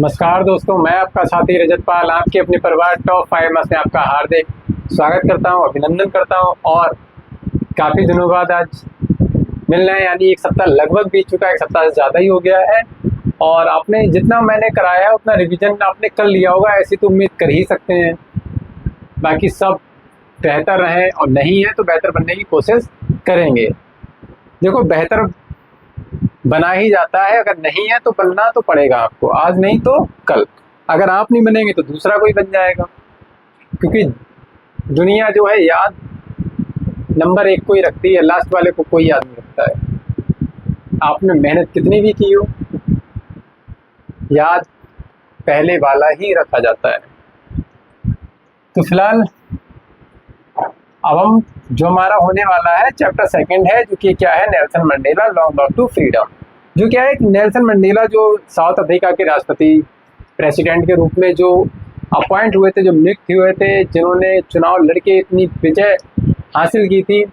नमस्कार दोस्तों, मैं आपका साथी रजत पाल आपके अपने परिवार टॉप 5 में आपका हार्दिक स्वागत करता हूं, अभिनंदन करता हूं। और काफ़ी दिनों बाद आज मिल रहे हैं, यानी एक सप्ताह लगभग बीत चुका है, एक सप्ताह से ज़्यादा ही हो गया है। और आपने जितना मैंने कराया है उतना रिवीजन आपने कर लिया होगा, ऐसी तो उम्मीद कर ही सकते हैं। बाकी सब बेहतर रहें और नहीं है तो बेहतर बनने की कोशिश करेंगे। देखो, बेहतर बना ही जाता है, अगर नहीं है तो बनना तो पड़ेगा आपको, आज नहीं तो कल। अगर आप नहीं बनेंगे तो दूसरा कोई बन जाएगा, क्योंकि दुनिया जो है याद नंबर 1 को ही रखती है, लास्ट वाले को कोई याद नहीं रखता है। आपने मेहनत कितनी भी की हो, याद पहले वाला ही रखा जाता है। तो फिलहाल अब हम जो हमारा होने वाला है चैप्टर 2 है, जो कि क्या है, Nelson Mandela long walk to freedom. जो क्या है, नेल्सन मंडेला जो साउथ अफ्रीका के राष्ट्रपति प्रेसिडेंट के रूप में जो अपॉइंट हुए थे, जो नियुक्त हुए थे, जिन्होंने चुनाव लड़के इतनी विजय हासिल की थी,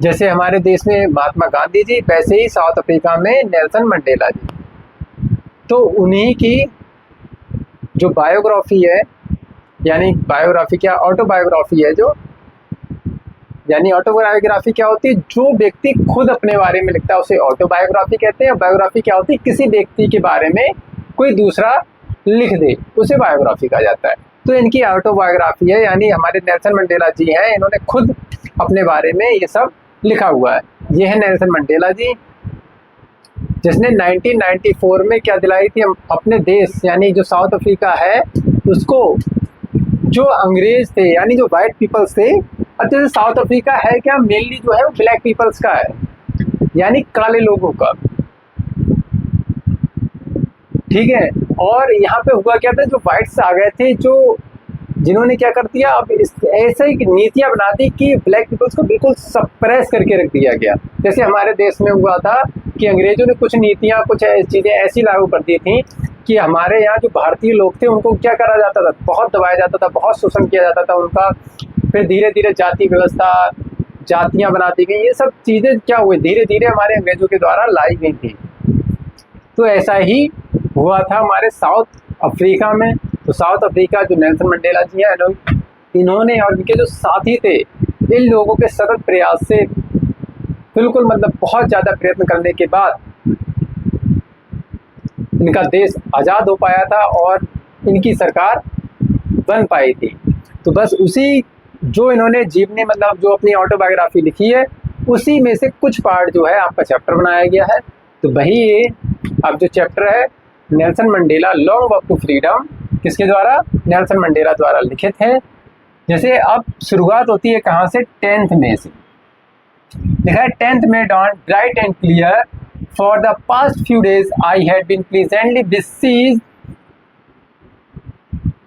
जैसे हमारे देश में महात्मा गांधी जी, वैसे ही साउथ अफ्रीका में नेल्सन मंडेला जी। तो उन्हीं की जो बायोग्राफी है, यानी बायोग्राफी क्या, ऑटोबायोग्राफी है जो, यानी ऑटोबायोग्राफी क्या होती है, जो व्यक्ति खुद अपने बारे में लिखता है उसे ऑटोबायोग्राफी कहते हैं। बायोग्राफी क्या होती है, किसी व्यक्ति के बारे में कोई दूसरा लिख दे उसे बायोग्राफी कहा जाता है। तो इनकी ऑटोबायोग्राफी है, यानी हमारे नेल्सन मंडेला जी हैं, इन्होंने खुद अपने बारे में ये सब लिखा हुआ है। ये है नेल्सन मंडेला जी, जिसने 1994 में क्या दिलाई थी अपने देश, यानी जो साउथ अफ्रीका है उसको, जो अंग्रेज थे यानी जो वाइट पीपल्स थे। अब जैसे साउथ अफ्रीका है क्या, मेनली जो है वो ब्लैक पीपल्स का है, यानी काले लोगों का, ठीक है। और यहाँ पे हुआ क्या था, जो वाइट्स आ गए थे, जो जिन्होंने क्या कर दिया, अब ऐसे ही नीतियाँ बना दी कि ब्लैक पीपल्स को बिल्कुल सप्रेस करके रख दिया गया। जैसे हमारे देश में हुआ था कि अंग्रेजों ने कुछ नीतियाँ, कुछ चीज़ें ऐसी लागू कर दी थी कि हमारे यहाँ जो भारतीय लोग थे उनको क्या करा जाता था, बहुत दबाया जाता था, बहुत शोषण किया जाता था उनका। फिर धीरे धीरे जाति व्यवस्था, जातियाँ बना दी गई, ये सब चीज़ें क्या हुई, धीरे धीरे हमारे अंग्रेजों के द्वारा लाई गई थी। तो ऐसा ही हुआ था हमारे साउथ अफ्रीका में। तो साउथ अफ्रीका जो नेल्सन मंडेला जी हैं, इन्होंने और इनके जो साथी थे, इन लोगों के सतत प्रयास से, बिल्कुल मतलब बहुत ज़्यादा प्रयत्न करने के बाद इनका देश आज़ाद हो पाया था और इनकी सरकार बन पाई थी। तो बस उसी जो इन्होंने जीवनी, मतलब जो अपनी ऑटोबायोग्राफी लिखी है, उसी में से कुछ पार्ट जो है आपका चैप्टर बनाया गया है। तो वही ये अब जो चैप्टर है, Nelson Mandela long walk to freedom, किसके द्वारा, नेल्सन मंडेला द्वारा लिखित है। जैसे अब शुरुआत होती है कहाँ से, 10th मई से। लिखा है, 10th May dawned bright and clear. For the past few days, I had been pleasantly besieged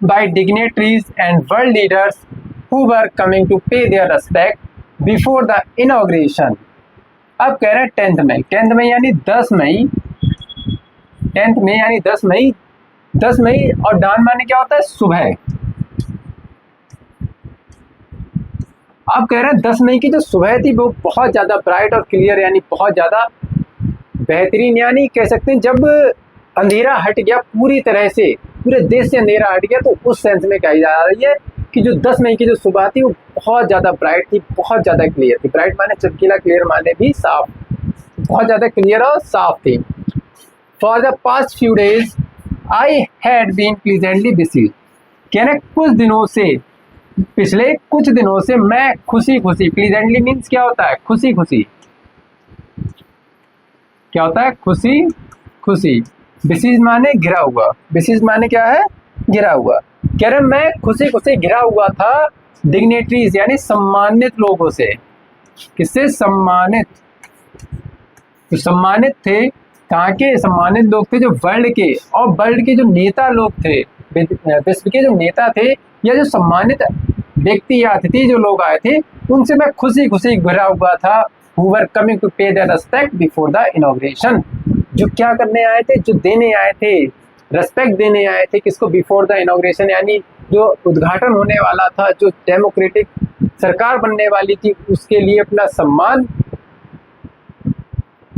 by dignitaries and world leaders who were coming to pay their respect before the inauguration. अब कह रहे हैं 10th मई, 10th मई यानी 10 मई, 10th मई यानी 10 मई, 10 मई। और डान माने क्या होता है, सुबह। अब कह रहे हैं 10 मई की जो सुबह थी वो बहुत ज़्यादा ब्राइट और क्लियर, यानी बहुत ज़्यादा बेहतरीन, यानी कह सकते हैं जब अंधेरा हट गया पूरी तरह से, पूरे देश से अंधेरा हट गया, तो उस सेंस में कही जा रही है कि जो 10 मई की जो सुबह थी वो बहुत ज़्यादा ब्राइट थी, बहुत ज़्यादा क्लियर थी। ब्राइट माने चमकीला, क्लियर माने भी साफ, बहुत ज़्यादा क्लियर और साफ थी। For the past few days I had been pleasantly busy, कह रहे कुछ दिनों से, पिछले कुछ दिनों से मैं खुशी खुशी, प्लीजेंटली मीन्स क्या होता है, खुशी खुशी, क्या होता है, खुशी खुशी। बिसीज माने घिरा हुआ, बिसीज माने क्या है, घिरा हुआ। कह रहे मैं खुशी खुशी घिरा हुआ था डिग्नेटरीज, यानी सम्मानित लोगों से। किससे सम्मानित, तो सम्मानित थे, कहाँ के सम्मानित लोग थे, जो वर्ल्ड के, और वर्ल्ड के जो नेता लोग थे, विश्व के जो नेता थे, या जो सम्मानित व्यक्ति या अतिथि जो लोग आए थे, उनसे मैं खुशी खुशी घिरा हुआ था। who were coming to pay their respect before the inauguration, जो क्या करने आए थे, जो देने आए थे, रेस्पेक्ट देने आए थे, किसको, बिफोर द इनॉग्रेशन, यानी जो उद्घाटन होने वाला था, जो डेमोक्रेटिक सरकार बनने वाली थी, उसके लिए अपना सम्मान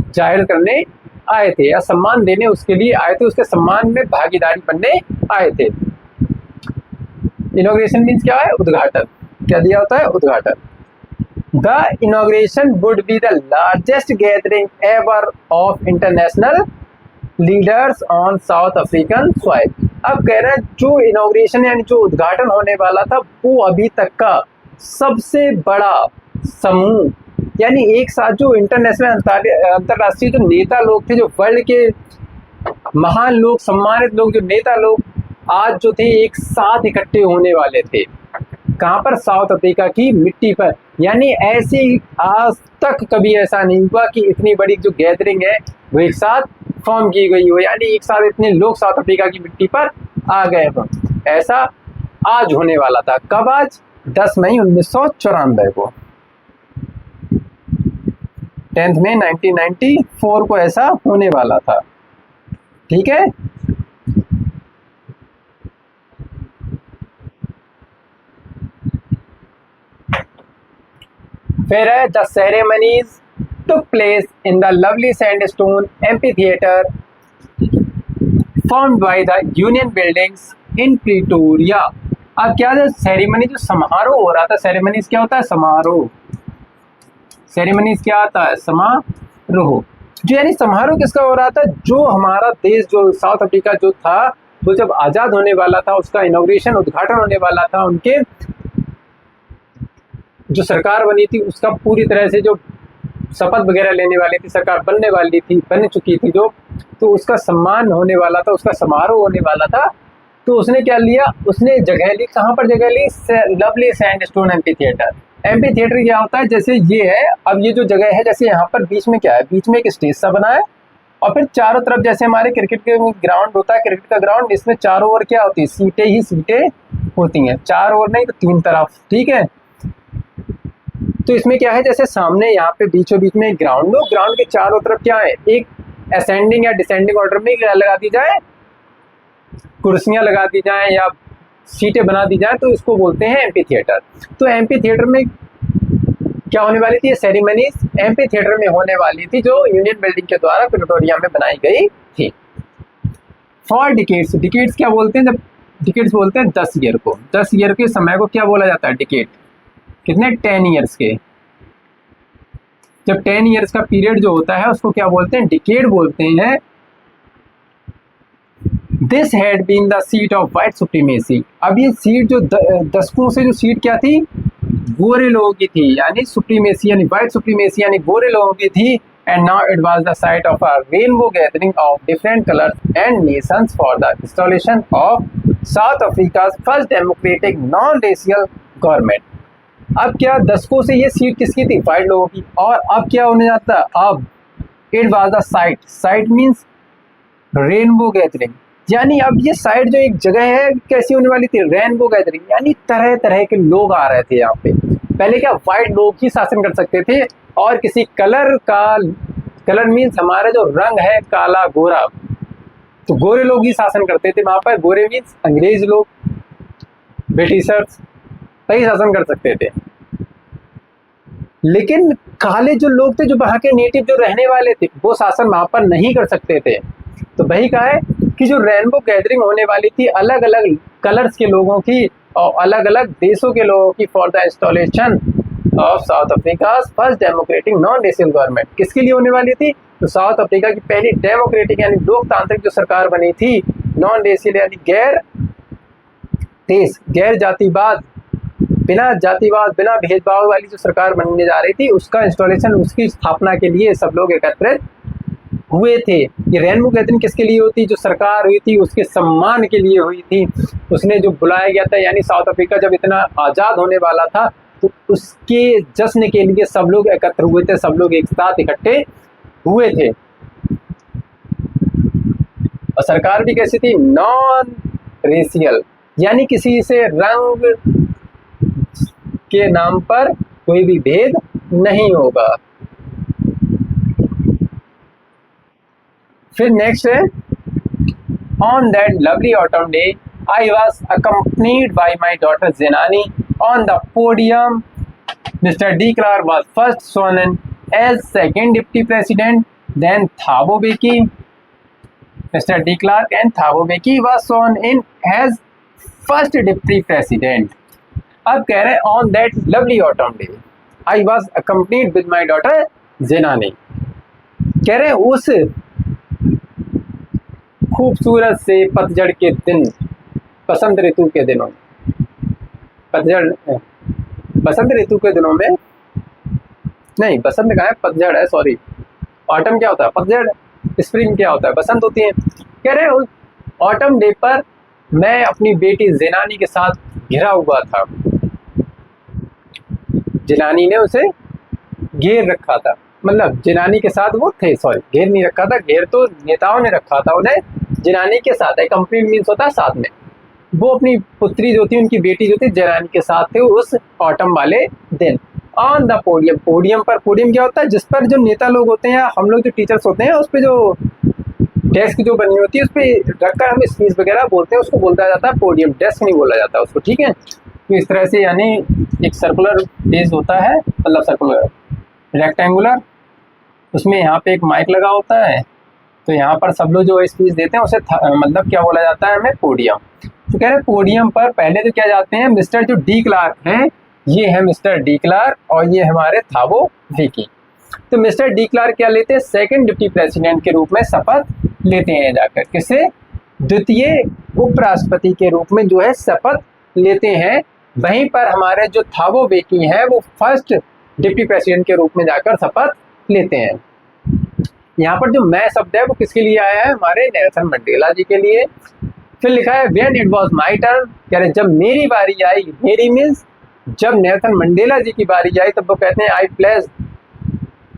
जाहिर करने आए थे या सम्मान देने उसके लिए आए थे, उसके सम्मान में भागीदारी बनने आए थे। इनॉग्रेशन मीन्स क्या है? उद्घाटन। क्या दिया होता है? उद्घाटन। The inauguration would be the largest gathering ever of international leaders on south African soil. अब कह रहे हैं जो इनॉग्रेशन यानी जो उद्घाटन होने वाला था वो अभी तक का सबसे बड़ा समूह, यानी एक साथ जो इंटरनेशनल अंतरराष्ट्रीय जो नेता लोग थे, जो वर्ल्ड के महान लोग, सम्मानित लोग, जो नेता लोग आज जो थे एक साथ इकट्ठे होने वाले थे। कहाँ पर? साउथ अफ्रीका की मिट्टी पर। यानी ऐसी आज तक कभी ऐसा नहीं हुआ कि इतनी बड़ी जो गैदरिंग है वो एक साथ फॉर्म की गई हो, यानी एक साथ इतने लोग साउथ अफ्रीका की मिट्टी पर आ गए हो। ऐसा आज होने वाला था। कब? आज 10 मई 1994 को, 10 मई 1994 को ऐसा होने वाला था। ठीक है। फिर है the ceremonies took place in the lovely sandstone amphitheater formed by the Union Buildings in Pretoria। अब क्या है? सेरेमनी जो समारोह हो रहा था, सेरेमनीज क्या होता है? समारोह। सेरेमनीज क्या आता है? समारोह। जो यानी समारोह किसका हो रहा था? जो हमारा देश, जो साउथ अफ्रीका जो था, वो जब आज़ाद होने वाला था, उसका इनॉग्रेशन, उद्घाटन होने वाला था, उनके जो सरकार बनी थी उसका पूरी तरह से जो शपथ वगैरह लेने वाली थी, सरकार बनने वाली थी, बन चुकी थी जो, तो उसका सम्मान होने वाला था, उसका समारोह होने वाला था। तो उसने क्या लिया? उसने जगह ली। कहाँ पर जगह ली? Lovely sandstone amphitheatre. Amphitheatre क्या होता है? जैसे ये है, अब ये जो जगह है, जैसे यहाँ पर बीच में क्या है? बीच में एक स्टेज सा बना है और फिर चारों तरफ जैसे हमारे क्रिकेट के ग्राउंड होता है, क्रिकेट का ग्राउंड, इसमें चारों ओर क्या होती है? सीटें ही सीटें होती हैं, चार ओर नहीं तो 3 तरफ। ठीक है। तो इसमें क्या है? जैसे सामने यहाँ पे बीचों बीच में एक ग्राउंड हो, ग्राउंड के चारों तरफ क्या है? एक असेंडिंग या डिसेंडिंग ऑर्डर में लगा दी जाए, कुर्सियां लगा दी जाएं या सीटें बना दी जाएं, तो इसको बोलते हैं एम्पी थिएटर। तो एम्पी थिएटर में क्या होने वाली थी? ये सेरेमनीज एम्पी थिएटर में होने वाली थी, जो यूनियन बिल्डिंग के द्वारा प्रिटोरिया में बनाई गई थी। For decades. डिकेड्स क्या बोलते हैं? जब डिकेड्स बोलते हैं 10 ईयर को, 10 ईयर के समय को क्या बोला जाता है? डिकेड। कितने? 10 ईयर्स के। जब 10 ईयर्स का पीरियड जो होता है उसको क्या बोलते हैं? डिकेड बोलते हैं। This had been the seat of white supremacy. अब ये सीट जो दशकों से जो सीट क्या थी? गोरे लोगों की थी, यानी सुप्रीमेसी यानी वाइट सुप्रीमेसी यानी गोरे लोगों की थी। And now it was the site of a rainbow gathering of different colours and Nations for the installation of south Africa's first democratic non racial government. अब क्या? दशकों से ये सीट किसकी थी? वाइट लोगों की। और अब क्या होने जाता है? अब it was the site. Site means rainbow gathering, यानी अब ये साइट जो एक जगह है कैसी होने वाली थी? रेनबो गैदरिंग, यानी तरह तरह के लोग आ रहे थे यहाँ पे। पहले क्या? वाइट लोग ही शासन कर सकते थे और किसी कलर का, कलर मीन्स हमारा जो रंग है काला गोरा, तो गोरे लोग ही शासन करते थे वहां पर। गोरे मीन्स अंग्रेज लोग, ब्रिटिशर्स, सही शासन कर सकते थे। लेकिन काले जो लोग थे, जो वहां के नेटिव जो रहने वाले थे, वो शासन वहां पर नहीं कर सकते थे। तो वही कहा है कि जो रेनबो गैदरिंग होने वाली थी अलग अलग कलर्स के लोगों की और अलग अलग देशों के लोगों की, for the installation of south Africa first democratic non racial government. किसके लिए होने वाली थी? तो साउथ अफ्रीका की पहली डेमोक्रेटिक यानी लोकतांत्रिक जो सरकार बनी थी, नॉन रेशियल यानी गैर देश, गैर जातिवाद, बिना जातिवाद, बिना भेदभाव वाली जो सरकार बनने जा रही थी, उसका इंस्टॉलेशन, उसकी स्थापना के लिए सब लोग एकत्रित हुए थे। ये रेनबो गैदरिंग किसके लिए होती? जो सरकार हुई थी उसके सम्मान के लिए हुई थी। उसने जो बुलाया गया था, यानी साउथ अफ्रीका जब इतना आज़ाद होने वाला था तो उसके जश्न के लिए सब लोग एकत्र हुए थे, सब लोग एक साथ इकट्ठे हुए थे। और सरकार भी कैसी थी? नॉन रेशियल, यानी किसी से रंग के नाम पर कोई भी भेद नहीं होगा। फिर नेक्स्ट है, on that lovely autumn day I was accompanied by my daughter Zenani on the podium. Mister de Klerk was first sworn as second deputy president Then Thabo Mbeki, Mr. de Klerk and Thabo Mbeki was sworn in as first deputy president. अब कह रहे हैं on that lovely autumn day, I was accompanied with my daughter Zenani. कह रहे हैं उस खूबसूरत से पतझड़ के दिन, बसंत ऋतु के दिनों, पतझड़ बसंत ऋतु के दिनों में, नहीं बसंत कहाँ है, पतझड़ है, सॉरी। ऑटम क्या होता है, पतझड़, स्प्रिंग क्या होता है, बसंत होती है। कह रहे हैं ऑटम डे पर मैं अपनी बेटी ज़ेनानी के साथ घिरा हुआ था। ज़ेनानी ने उसे घेर रखा था, मतलब ज़ेनानी के साथ वो थे, सॉरी घेर नहीं रखा था, घेर तो नेताओं ने रखा था उन्हें। ज़ेनानी के साथ है, कंप्लीट मीन्स होता है साथ में। वो अपनी पुत्री जो थी, उनकी बेटी जो थी, ज़ेनानी के साथ थे उस ऑटम वाले दिन। ऑन द पोडियम, पोडियम पर, पोडियम क्या होता है, जिस पर जो नेता लोग होते हैं, हम लोग जो टीचर्स होते हैं, उस पर जो डेस्क जो बनी होती है उस पर रखकर हम स्पीच वगैरह बोलते हैं, उसको बोलता जाता है पोडियम, डेस्क नहीं बोला जाता उसको, ठीक है। तो इस तरह से यानी एक सर्कुलर बेस होता है, मतलब सर्कुलर रेक्टेंगुलर, उसमें यहाँ पे एक माइक लगा होता है, तो यहाँ पर सब लोग जो स्पीच देते हैं उसे मतलब क्या बोला जाता है, हमें पोडियम। तो कह रहे हैं पोडियम पर पहले तो क्या जाते हैं, मिस्टर जो de Klerk हैं, ये है मिस्टर de Klerk और ये हमारे थाबो म्बेकी। तो मिस्टर de Klerk क्या लेते हैं, सेकंड डिप्टी प्रेसिडेंट के रूप में शपथ लेते हैं जाकर, किससे, द्वितीय उपराष्ट्रपति के रूप में जो है शपथ लेते हैं। वहीं पर हमारे जो थाबो म्बेकी हैं वो फर्स्ट डिप्टी प्रेसिडेंट के रूप में जाकर शपथ लेते हैं। यहाँ पर जो मैं शब्द है वो किसके लिए आया है, हमारे नेल्सन मंडेला जी के लिए। फिर लिखा है when it was my turn, कह रहे जब मेरी बारी आई, मेरी मीन्स जब नेल्सन मंडेला जी की बारी आई, तब वो कहते हैं आई प्लेज,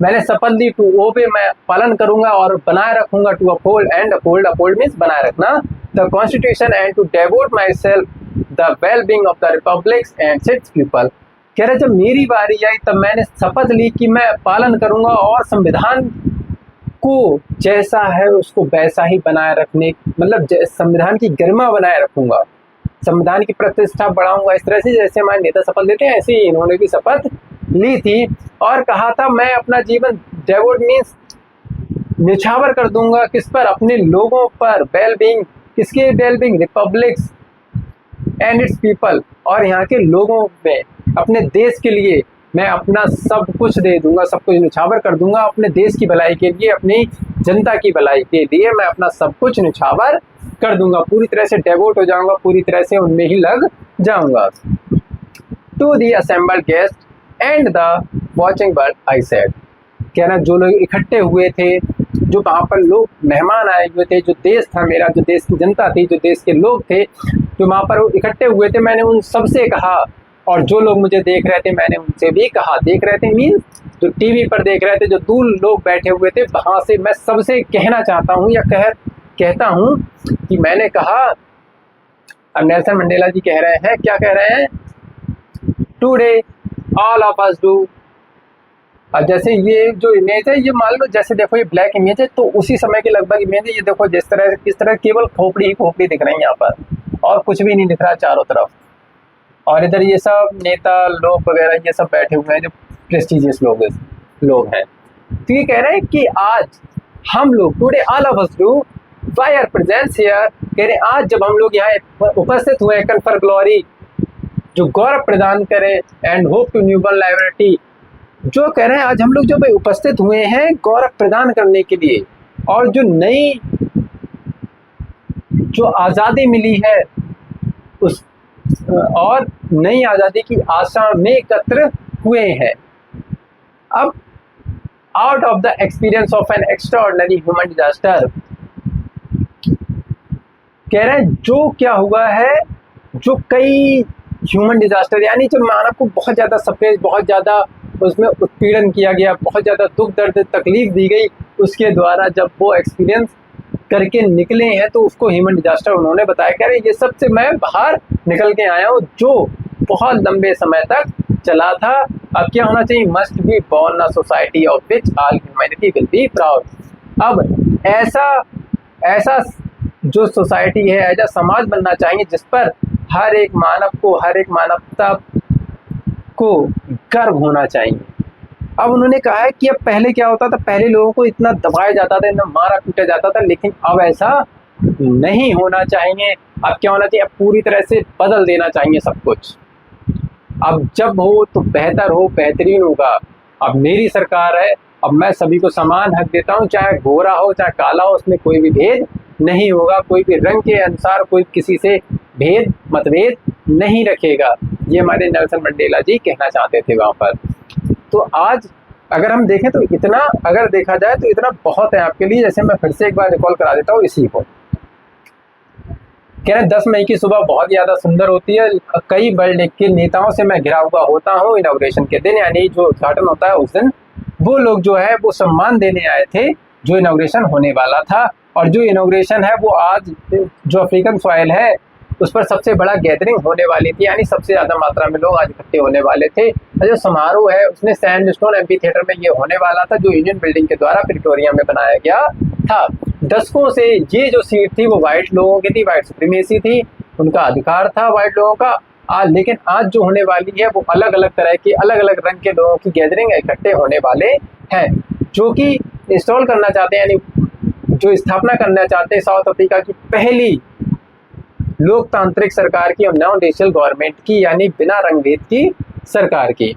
मैंने शपथ ली, टू ओबे, मैं पालन करूंगा और बनाए रखूंगा, to uphold and uphold, uphold means बनाए रखना, the constitution and to devote myself the well being of the republic and its people. कह रहे जब मेरी बारी आई तब मैंने शपथ ली कि मैं पालन करूंगा और संविधान को जैसा है उसको वैसा ही बनाए रखने, मतलब संविधान की गरिमा बनाए रखूंगा, संविधान की प्रतिष्ठा बढ़ाऊंगा। इस तरह से जैसे हमारे नेता शपथ लेते हैं, ऐसे ही इन्होंने भी शपथ ली थी और कहा था मैं अपना जीवन डेवोट मीन्स निछावर कर दूंगा, किस पर, अपने लोगों पर, वेल बीइंग, किसके well being, republics and its people, और यहाँ के लोगों में, अपने देश के लिए मैं अपना सब कुछ दे दूंगा, सब कुछ निछावर कर दूंगा, अपने देश की भलाई के लिए, अपनी जनता की भलाई के लिए मैं अपना सब कुछ निछावर कर दूंगा, पूरी तरह से डेवोट हो जाऊंगा, पूरी तरह से उनमें ही लग जाऊंगा। To the assembled guest and the watching world I said, कहना जो लोग इकट्ठे हुए थे, जो वहाँ पर लोग मेहमान आए हुए थे, जो देश था मेरा, जो देश की जनता थी, जो देश के लोग थे, जो वहाँ पर इकट्ठे हुए थे, मैंने उन सबसे कहा, और जो लोग मुझे देख रहे थे मैंने उनसे भी कहा, देख रहे थे मीन जो टीवी पर देख रहे थे, जो दूर लोग बैठे हुए थे, वहाँ से मैं सबसे कहना चाहता हूँ या कहता हूँ कि मैंने कहा। अब नेल्सन मंडेला जी कह रहे हैं, क्या कह रहे हैं, today all of us do. अब जैसे ये जो इमेज है, ये मान लो जैसे देखो ये ब्लैक इमेज है, तो उसी समय की लगभग इमेज है। ये देखो जिस तरह किस तरह केवल खोपड़ी ही खोपड़ी दिख रही है यहाँ पर, और कुछ भी नहीं दिख रहा चारों तरफ। और इधर ये सब नेता लोग वगैरह ये सब बैठे हुए हैं जो प्रेस्टिजियस लोग हैं। तो ये कह रहे हैं कि आज हम लोग, today all of us do by our presence here, कह रहे हैं आज जब हम लोग यहाँ उपस्थित हुए हैं, कन्फर ग्लोरी, जो गौरव प्रदान करे, एंड होप टू न्यूबल लाइबिलिटी, जो कह रहे हैं आज हम लोग जो उपस्थित हुए हैं गौरव प्रदान करने के लिए, और जो नई जो आज़ादी मिली है उस और नई आज़ादी की आशा में एकत्र हुए हैं। अब out of the experience of N extraordinary human disaster, कह रहे हैं जो क्या हुआ है, जो कई ह्यूमन डिजास्टर यानी जब मानव को बहुत ज़्यादा सफेद, बहुत ज़्यादा उसमें उत्पीड़न किया गया, बहुत ज़्यादा दुख दर्द तकलीफ दी गई, उसके द्वारा जब वो एक्सपीरियंस करके निकले हैं तो उसको ह्यूमन डिजास्टर उन्होंने बताया। कह रहे ये सबसे मैं बाहर निकल के आया हूँ जो बहुत लंबे समय तक चला था। अब क्या होना चाहिए, must be born a society of which all humanity will be proud. अब ऐसा जो सोसाइटी है, ऐसा समाज बनना चाहिए जिस पर हर एक मानव को, हर एक मानवता को गर्व होना चाहिए। अब उन्होंने कहा है कि अब पहले क्या होता था, पहले लोगों को इतना दबाया जाता था, इतना मारा पीटा जाता था, लेकिन अब ऐसा नहीं होना चाहिए। अब क्या होना चाहिए, अब पूरी तरह से बदल देना चाहिए सब कुछ। अब जब हो तो बेहतर हो, बेहतरीन होगा। अब मेरी सरकार है, अब मैं सभी को समान हक देता हूँ, चाहे गोरा हो चाहे काला हो, उसमें कोई भी भेद नहीं होगा, कोई भी रंग के अनुसार कोई किसी से भेद मतभेद नहीं रखेगा। ये हमारे नेल्सन मंडेला जी कहना चाहते थे वहाँ पर। तो आज अगर हम देखें तो इतना, अगर देखा जाए तो इतना बहुत है आपके लिए। जैसे मैं फिर से एक बार रिकॉल करा देता हूँ इसी को। कह रहे 10 मई की सुबह बहुत ज़्यादा सुंदर होती है, कई वर्ल्ड के नेताओं से मैं घिरा हुआ होता हूँ। इनॉग्रेशन के दिन, यानी जो उद्घाटन होता है उस दिन, वो लोग जो है वो सम्मान देने आए थे जो इनॉग्रेशन होने वाला था। और जो इनॉग्रेशन है वो आज जो अफ्रीकन सॉइल है उस पर सबसे बड़ा गैदरिंग होने वाली थी, यानी सबसे ज़्यादा मात्रा में लोग आज इकट्ठे होने वाले थे। और जो समारोह है उसमें सैंडस्टोन एम्फी थिएटर में ये होने वाला था, जो यूनियन बिल्डिंग के द्वारा प्रिटोरिया में बनाया गया था। दशकों से ये जो सीट थी वो वाइट लोगों की थी, वाइट सुप्रीमेसी थी, उनका अधिकार था वाइट लोगों का। लेकिन आज जो होने वाली है वो अलग अलग तरह के, अलग अलग रंग के लोगों की गैदरिंग इकट्ठे होने वाले हैं, जो कि इंस्टॉल करना चाहते हैं, यानी जो स्थापना करना चाहते हैं साउथ अफ्रीका की पहली लोकतांत्रिक सरकार की और नॉन रेशियल गवर्नमेंट की, यानी बिना रंगभेद की सरकार की,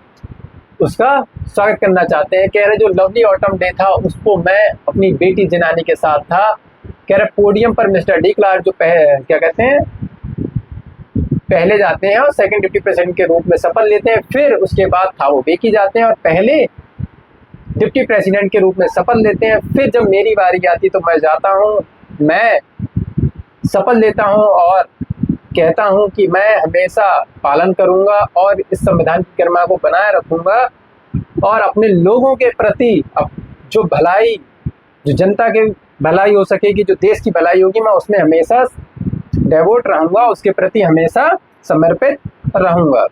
उसका स्वागत करना चाहते हैं। कह रहे जो लवली ऑटम डे था उसको मैं अपनी बेटी जिनानी के साथ था। कह रहे पोडियम पर मिस्टर डी क्लार्क जो क्या कहते हैं पहले जाते हैं और सेकंड डिप्टी प्रेसिडेंट के रूप में शपथ लेते हैं, फिर उसके बाद थाबो बेकी जाते हैं और पहले डिप्टी प्रेसिडेंट के रूप में शपथ लेते हैं। फिर जब मेरी बारी आती तो मैं जाता हूँ, मैं शपथ लेता हूँ और कहता हूँ कि मैं हमेशा पालन करूँगा और इस संविधान की गरिमा को बनाए रखूँगा और अपने लोगों के प्रति जो भलाई, जो जनता की भलाई हो सकेगी, जो देश की भलाई होगी, मैं उसमें हमेशा डेवोट रहूँगा, उसके प्रति हमेशा समर्पित रहूँगा।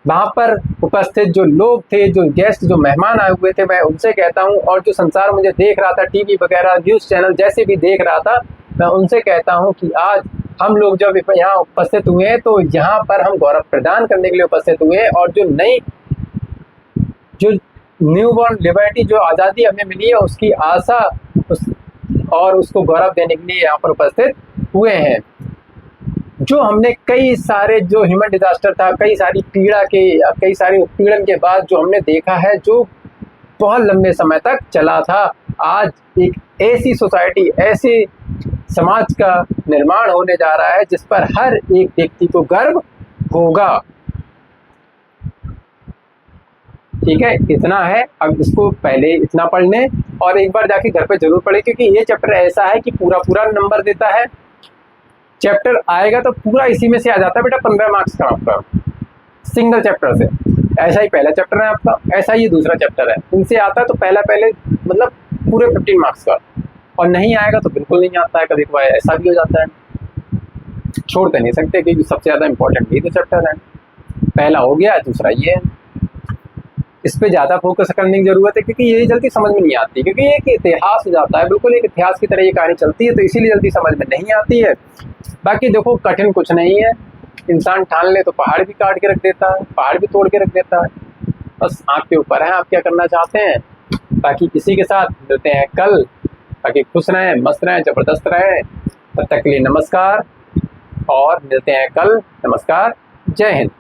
वहाँ पर उपस्थित जो लोग थे, जो गेस्ट, जो मेहमान आए हुए थे, मैं उनसे कहता हूँ, और जो संसार मुझे देख रहा था, टीवी वगैरह न्यूज़ चैनल जैसे भी देख रहा था, मैं उनसे कहता हूँ कि आज हम लोग जब यहाँ उपस्थित हुए हैं तो यहाँ पर हम गौरव प्रदान करने के लिए उपस्थित हुए हैं, और जो नई, जो न्यू बॉर्न लिबर्टी, जो आज़ादी हमें मिली है, उसकी आशा और उसको गौरव देने के लिए यहाँ पर उपस्थित हुए हैं। जो हमने कई सारे, जो ह्यूमन डिजास्टर था, कई सारी पीड़ा के, कई सारे उत्पीड़न के बाद जो हमने देखा है, जो बहुत लंबे समय तक चला था, आज एक ऐसी सोसाइटी, ऐसे समाज का निर्माण होने जा रहा है जिस पर हर एक व्यक्ति को गर्व होगा। ठीक है, इतना है। अब इसको पहले इतना पढ़ लें और एक बार जाके घर पे जरूर पढ़ें, क्योंकि ये चैप्टर ऐसा है कि पूरा पूरा नंबर देता है। चैप्टर आएगा तो पूरा इसी में से आ जाता है बेटा, 15 मार्क्स का आपका सिंगल चैप्टर से। ऐसा ही पहला चैप्टर है आपका, ऐसा ही दूसरा चैप्टर है, इनसे आता है तो पहले मतलब पूरे 15 मार्क्स का, और नहीं आएगा तो बिल्कुल नहीं आता है। कभी कभार ऐसा भी हो जाता है, छोड़ते नहीं सकते, क्योंकि सबसे ज़्यादा इंपॉर्टेंट ये तो चैप्टर है। पहला हो गया, दूसरा ये है, इस पे ज़्यादा फोकस करने की ज़रूरत है, क्योंकि ये जल्दी समझ में नहीं आती, क्योंकि एक इतिहास हो जाता है, बिल्कुल एक इतिहास की तरह ये कहानी चलती है, तो इसीलिए जल्दी समझ में नहीं आती है। बाकी देखो, कठिन कुछ नहीं है, इंसान ठान ले तो पहाड़ भी काट के रख देता है, पहाड़ भी तोड़ के रख देता है। बस आपके ऊपर है आप क्या करना चाहते हैं। बाकी किसी के साथ मिलते हैं कल, बाकी खुश रहें, मस्त रहें, ज़बरदस्त रहें। तब तक के लिए नमस्कार और मिलते हैं कल। नमस्कार, जय हिंद।